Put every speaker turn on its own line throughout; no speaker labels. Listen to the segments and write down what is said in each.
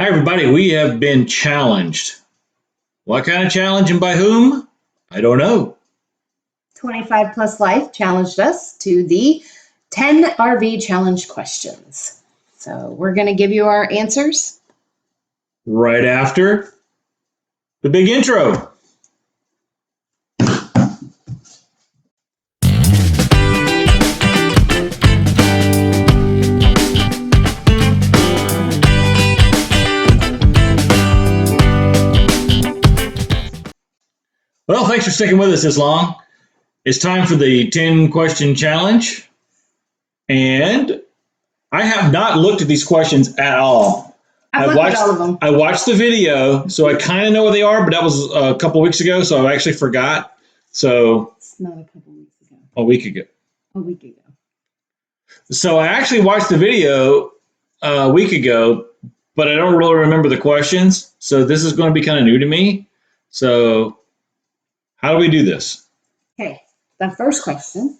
Hi, everybody. We have been challenged. What kind of challenge and by whom? I don't know.
25 Plus Life challenged us to the 10 RV challenge questions. So we're going to give you our answers
right after the big intro. Well, thanks for sticking with us this long. It's time for the 10 question challenge. And I have not looked at these questions at all.
I've looked at all of them.
I watched the video, so I kind of know what they are, but that was a couple weeks ago, so I actually forgot. So
it's not a couple weeks ago.
A week ago.
A week ago.
So I actually watched the video a week ago, but I don't really remember the questions. So this is going to be kind of new to me. So how do we do this?
Okay, the first question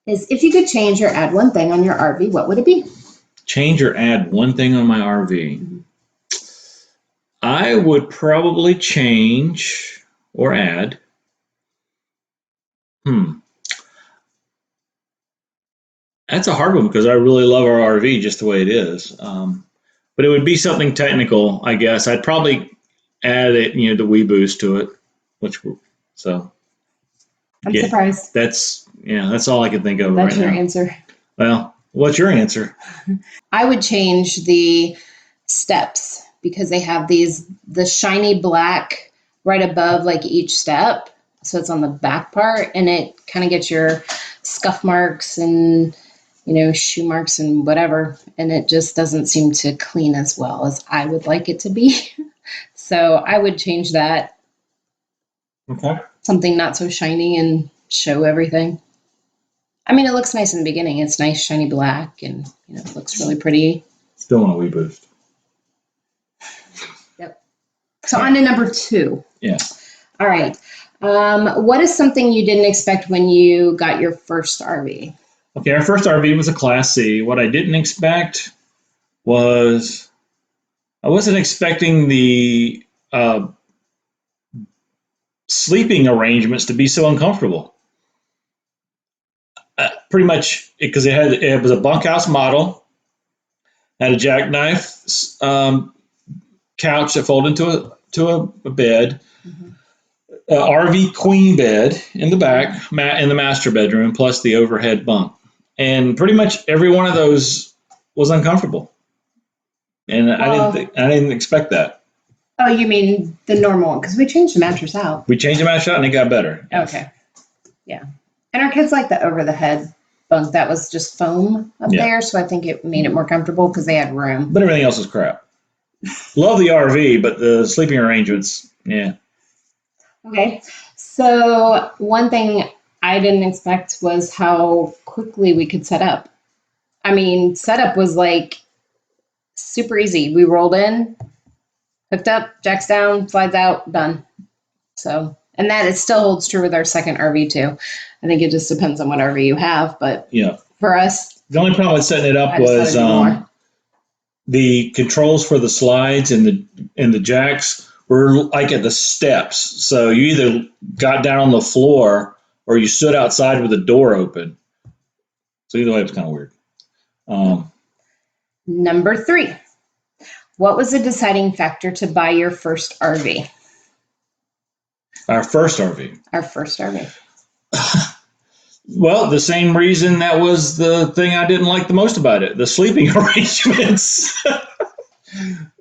is, if you could change or add one thing on your RV, what would it be?
Change or add one thing on my RV? Mm-hmm. I would probably change or add. That's a hard one because I really love our RV just the way it is. But it would be something technical, I guess. I'd probably add it, the Wii Boost to it, so.
I'm surprised.
That's all I can think of
That's
right now.
your answer.
Well, what's your answer?
I would change the steps because they have the shiny black right above like each step. So it's on the back part and it kind of gets your scuff marks and, shoe marks and whatever. And it just doesn't seem to clean as well as I would like it to be. So I would change that.
Okay.
Something not so shiny and show everything. I mean, it looks nice in the beginning. It's nice, shiny black, and it looks really pretty.
Still want a Wii Boost.
Yep. So on to number 2.
Yeah.
All right. What is something you didn't expect when you got your first RV?
Okay, our first RV was a Class C. What I didn't expect was I wasn't expecting the sleeping arrangements to be so uncomfortable. Pretty much because it was a bunkhouse model, had a jackknife couch that folded into a bed, mm-hmm. RV queen bed in the back, in the master bedroom, plus the overhead bunk, and pretty much every one of those was uncomfortable, and I didn't expect that.
Oh, you mean the normal one? Because we changed the mattress out.
We changed the mattress out, and it got better.
Okay. Yeah. And our kids like the over-the-head bunk. That was just foam up there, so I think it made it more comfortable because they had room.
But everything else was crap. Love the RV, but the sleeping arrangements, yeah.
Okay. So one thing I didn't expect was how quickly we could set up. I mean, setup was like super easy. We rolled in, hooked up, jacks down, slides out, done. So, and that it still holds true with our second RV too. I think it just depends on what RV you have, but for us,
the only problem with setting it up was the controls for the slides and the jacks were like at the steps. So you either got down on the floor or you stood outside with the door open. So either way, it was kind of weird.
Number 3. What was the deciding factor to buy your first RV?
Our first RV.
Our first RV.
Well, the same reason that was the thing I didn't like the most about it, the sleeping arrangements.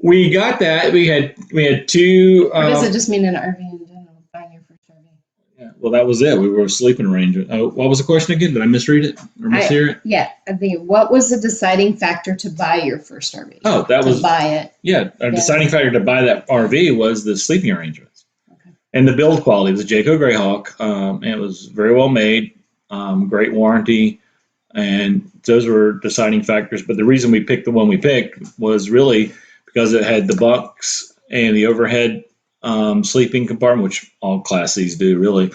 We got that. We had 2.
Or does it just mean an RV in general, buying your first RV?
Yeah, well, that was it. We were a sleeping arrangement. What was the question again? Did I misread it or mishear it?
Yeah, I think. What was the deciding factor to buy your first RV?
Oh, that was
buy it.
Yeah, our deciding factor to buy that RV was the sleeping arrangements, and the build quality. It was a Jayco Greyhawk, and it was very well made, great warranty, and those were deciding factors. But the reason we picked the one we picked was really because it had the bunks and the overhead sleeping compartment, which all Class C's do really,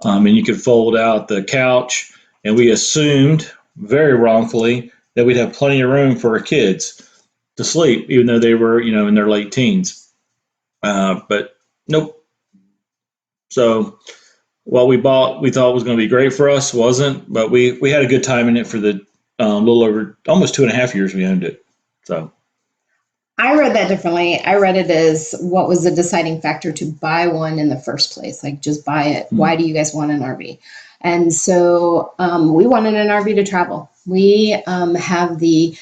and you could fold out the couch, and we assumed very wrongfully that we'd have plenty of room for our kids. to sleep, even though they were, in their late teens. But nope. So what we bought, we thought was going to be great for us, wasn't. But we had a good time in it for the little over almost 2.5 years we owned it. So
I read that differently. I read it as what was the deciding factor to buy one in the first place? Like, just buy it. Why do you guys want an RV? And so we wanted an RV to travel. We have the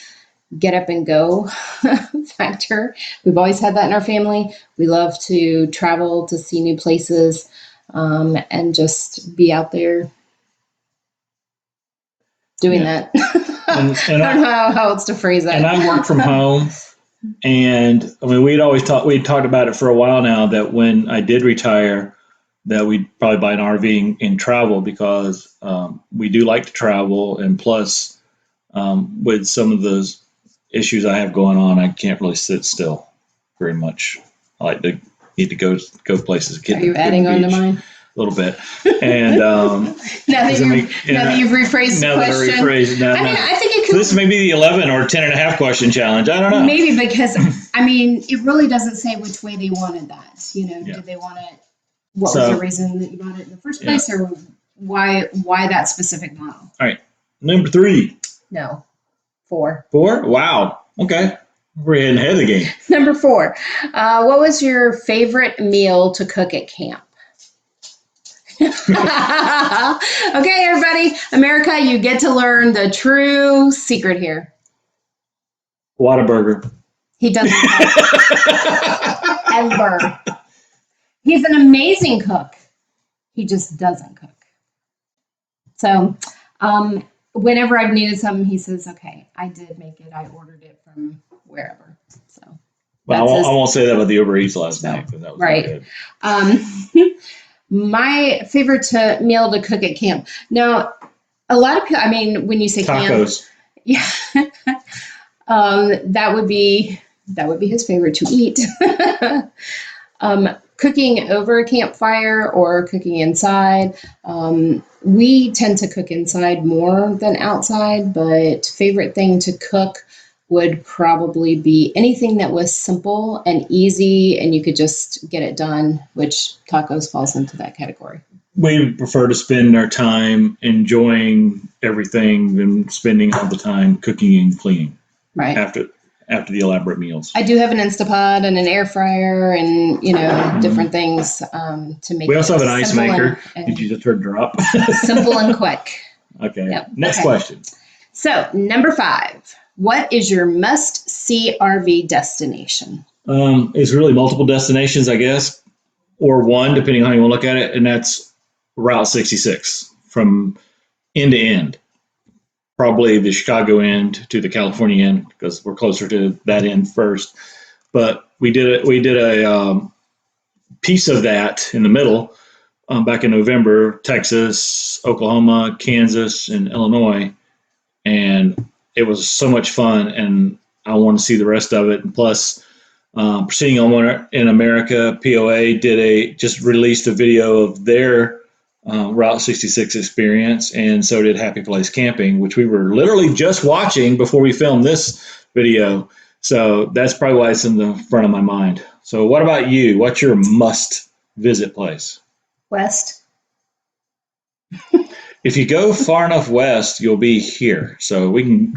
get up and go factor. We've always had that in our family. We love to travel, to see new places, and just be out there doing that.
And
I don't know how else to phrase that.
And I work from home. And I mean, we'd talked about it for a while now, that when I did retire, that we'd probably buy an RV and travel, because we do like to travel. And plus, with some of those issues I have going on, I can't really sit still very much. I like to need to go places.
Are you adding on to mine?
A little bit. And
now that you've rephrased the question, I think it could.
So this may be the 11 or 10.5 question challenge. I don't know.
Maybe, because it really doesn't say which way they wanted that. Did they want it? What was the reason that you bought it in the first place, or why that specific model?
All right, number 3.
No, 4.
4? Wow. Okay, we're heading ahead of the game.
Number 4. What was your favorite meal to cook at camp? Okay, everybody, America, you get to learn the true secret here.
Whataburger.
He doesn't cook. Ever. He's an amazing cook. He just doesn't cook. So whenever I've needed something, he says, okay, I did make it. I ordered it from wherever. So
well, I won't say that about the Uber Eats last night. That was
right. My favorite meal to cook at camp. Now, a lot of people, when you say
tacos.
Camp, that would be his favorite to eat. Cooking over a campfire or cooking inside. We tend to cook inside more than outside, but favorite thing to cook would probably be anything that was simple and easy and you could just get it done, which tacos falls into that category.
We prefer to spend our time enjoying everything than spending all the time cooking and cleaning.
Right.
After the elaborate meals.
I do have an Instapot and an air fryer and, different things to make.
We also have an ice maker. Did you just heard drop?
Simple and quick.
Okay. Yep. Next question.
So, number 5. What is your must-see RV destination?
It's really multiple destinations, I guess, or one, depending on how you want to look at it, and that's Route 66 from end to end. Probably the Chicago end to the California end, because we're closer to that end first. But we did a piece of that in the middle back in November, Texas, Oklahoma, Kansas, and Illinois. And it was so much fun, and I want to see the rest of it. And plus, Proceeding Homeowner in America, POA, just released a video of their Route 66 experience, and so did Happy Place Camping, which we were literally just watching before we filmed this video. So that's probably why it's in the front of my mind. So what about you? What's your must-visit place?
West.
If you go far enough west, you'll be here. So we can.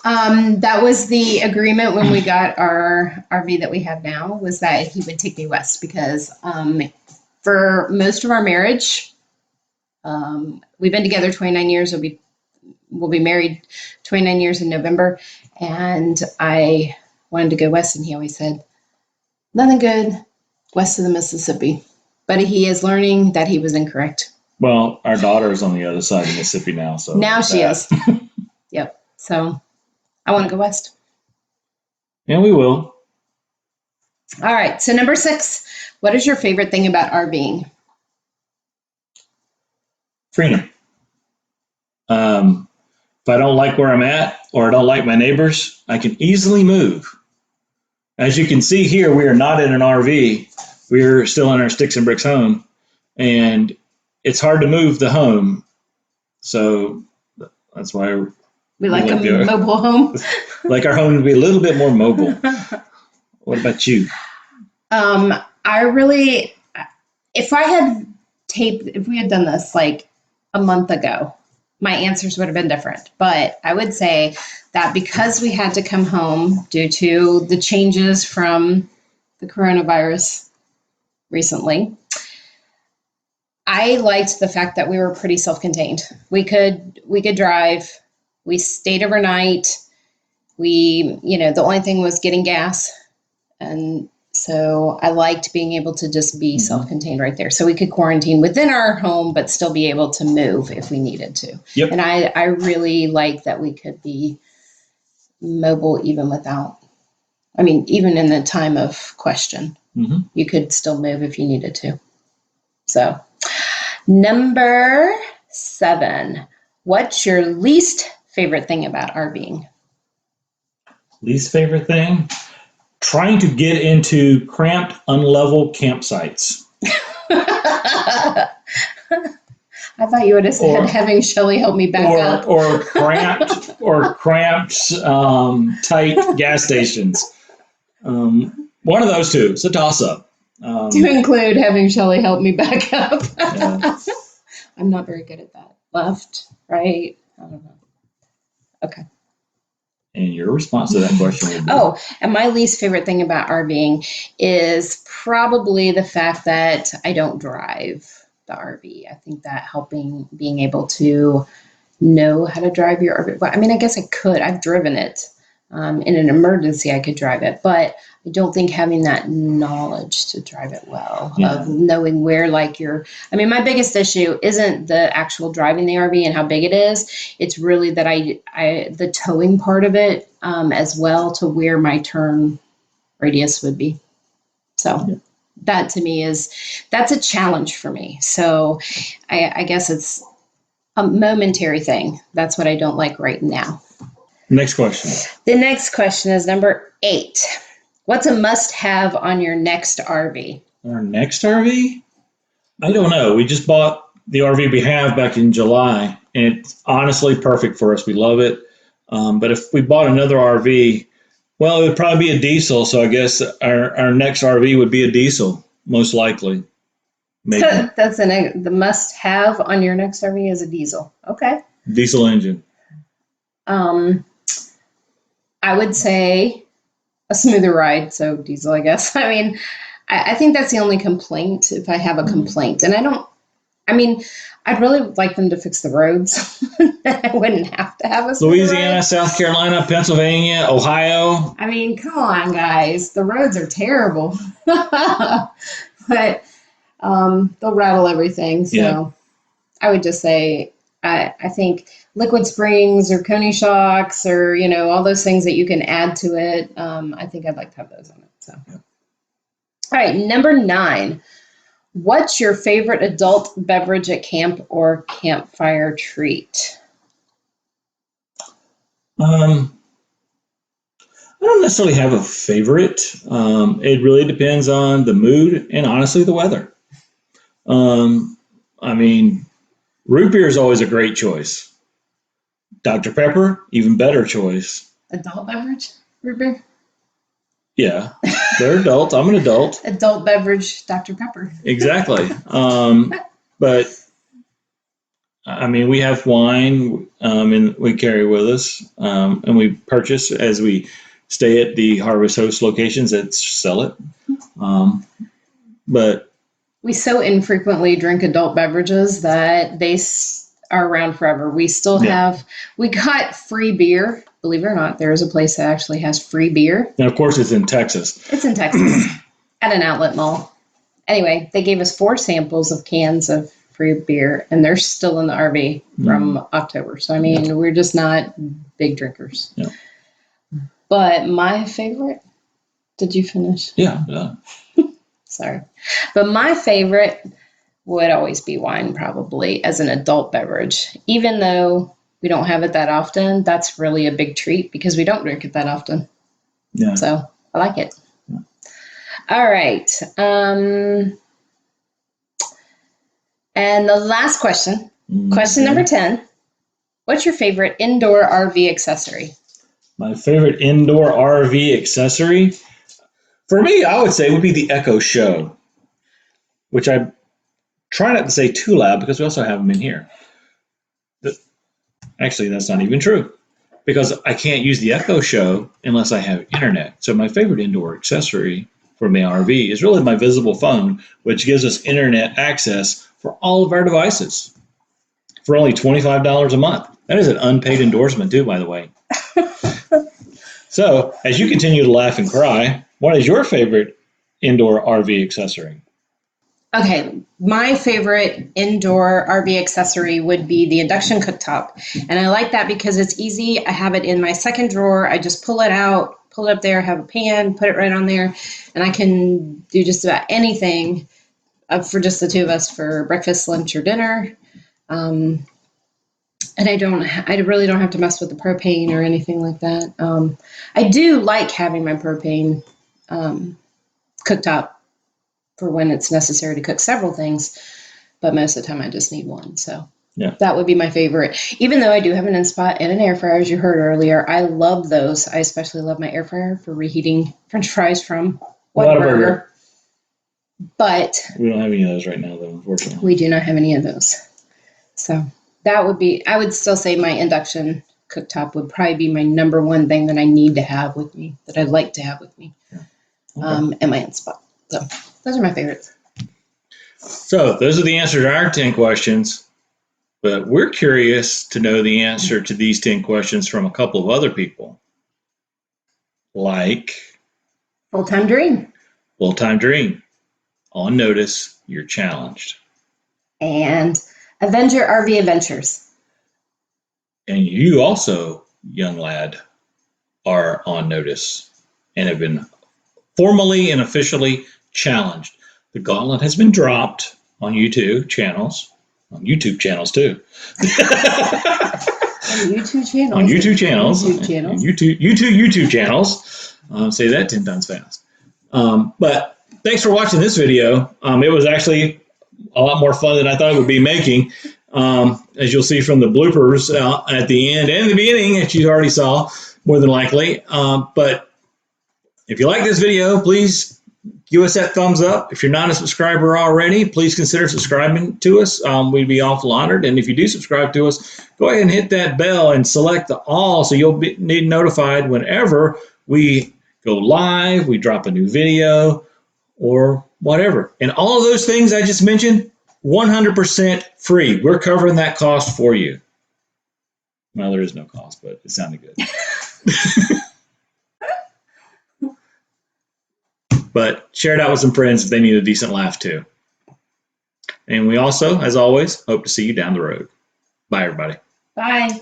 That was the agreement when we got our RV that we have now, was that he would take me west, because for most of our marriage, we've been together 29 years. We'll be married 29 years in November. And I wanted to go west, and he always said, nothing good west of the Mississippi. But he is learning that he was incorrect.
Well, our daughter is on the other side of Mississippi now. So
now she is. Yep. So I want to go west.
And we will.
All right. So number 6, what is your favorite thing about RVing?
Freedom. If I don't like where I'm at or I don't like my neighbors, I can easily move. As you can see here, we are not in an RV. We're still in our sticks and bricks home, and it's hard to move the home. So that's why
We like
like
a mobile home.
Like our home to be a little bit more mobile. What about you?
I really, if we had done this like a month ago, my answers would have been different. But I would say that because we had to come home due to the changes from the coronavirus recently, I liked the fact that we were pretty self-contained. We could drive. We stayed overnight. The only thing was getting gas. And so I liked being able to just be self-contained right there. So we could quarantine within our home, but still be able to move if we needed to.
Yep.
And I really like that we could be mobile even even in the time of question, you could still move if you needed to. So number 7, what's your least favorite thing about RVing?
Least favorite thing? Trying to get into cramped, unlevel campsites.
I thought you would have said having Shelly help me back up.
Or cramped, tight gas stations. One of those two. It's a toss-up.
To include having Shelly help me back up.
Yeah.
I'm not very good at that. Left, right, I don't know. Okay.
And your response to that question would be?
And my least favorite thing about RVing is probably the fact that I don't drive the RV. I think that being able to know how to drive your RV. Well, I mean, I guess I could. I've driven it. In an emergency, I could drive it, but I don't think having that knowledge to drive it well, of knowing where my biggest issue isn't the actual driving the RV and how big it is. It's really that the towing part of it, as well, to where my turn radius would be. So that to me that's a challenge for me. So I guess it's a momentary thing. That's what I don't like right now.
Next question.
The next question is number 8. What's a must-have on your next RV?
Our next RV? I don't know. We just bought the RV we have back in July, and it's honestly perfect for us. We love it. But if we bought another RV, well, it would probably be a diesel. So I guess our next RV would be a diesel, most likely. Maybe.
So that's the must-have on your next RV is a diesel. Okay.
Diesel engine.
I would say a smoother ride, so diesel, I guess. I mean, I think that's the only complaint, if I have a complaint. And I'd really like them to fix the roads. I wouldn't have to have a smoother
Louisiana,
ride.
South Carolina, Pennsylvania, Ohio.
I mean, come on, guys. The roads are terrible. But they'll rattle everything. So I would just say, I think liquid springs or Coney shocks or, all those things that you can add to it. I think I'd like to have those on it. So, All right, number 9. What's your favorite adult beverage at camp or campfire treat?
I don't necessarily have a favorite. It really depends on the mood and honestly the weather. Root beer is always a great choice. Dr. Pepper, even better choice.
Adult beverage, root beer?
Yeah, they're adult. I'm an adult.
Adult beverage, Dr. Pepper.
Exactly. But we have wine, and we carry with us, and we purchase as we stay at the Harvest Host locations that sell it. But
we so infrequently drink adult beverages that they are around forever. We still we got free beer. Believe it or not, there is a place that actually has free beer.
And of course, it's in Texas.
It's in Texas at an outlet mall. Anyway, they gave us 4 samples of cans of free beer, and they're still in the RV from October. So, we're just not big drinkers.
Yeah.
But my favorite, did you finish?
Yeah.
Sorry. But my favorite would always be wine, probably, as an adult beverage. Even though we don't have it that often, that's really a big treat because we don't drink it that often.
Yeah.
So I like it.
Yeah.
All right. And the last question, question number 10. What's your favorite indoor RV accessory?
My favorite indoor RV accessory, for me, I would say would be the Echo Show, which I try not to say too loud because we also have them in here. Actually, that's not even true because I can't use the Echo Show unless I have internet. So my favorite indoor accessory for my RV is really my visible phone, which gives us internet access for all of our devices for only $25 a month. That is an unpaid endorsement too, by the way. So as you continue to laugh and cry, what is your favorite indoor RV accessory?
Okay, my favorite indoor RV accessory would be the induction cooktop. And I like that because it's easy. I have it in my second drawer. I just pull it out, pull it up there, have a pan, put it right on there, and I can do just about anything for just the two of us for breakfast, lunch, or dinner. And I really don't have to mess with the propane or anything like that. I do like having my propane cooktop for when it's necessary to cook several things, but most of the time I just need one. So
Yeah.
that would be my favorite. Even though I do have an Inspat and an air fryer, as you heard earlier, I love those. I especially love my air fryer for reheating French fries from Whataburger. But
we don't have any of those right now, though, unfortunately.
We do not have any of those. So that would be, I would still say my induction cooktop would probably be my number one thing that I need to have with me, that I'd like to have with me, and my Inspat. So those are my favorites.
So those are the answers to our 10 questions, but we're curious to know the answer to these 10 questions from a couple of other people. Like
Full-time dream.
Full-time dream. On notice, you're challenged.
And Avenger RV Adventures.
And you also, young lad, are on notice and have been formally and officially challenged. The gauntlet has been dropped on YouTube channels too. On YouTube channels. Say that 10 times fast. But thanks for watching this video. It was actually a lot more fun than I thought it would be making. As you'll see from the bloopers at the end and the beginning, that you already saw, more than likely. But if you like this video, please give us that thumbs up. If you're not a subscriber already, please consider subscribing to us. We'd be awful honored. And if you do subscribe to us, go ahead and hit that bell and select the all so you'll be notified whenever we go live, we drop a new video, or whatever. And all of those things I just mentioned, 100% free. We're covering that cost for you. Well, there is no cost, but it sounded good. But share it out with some friends if they need a decent laugh too. And we also, as always, hope to see you down the road. Bye, everybody.
Bye.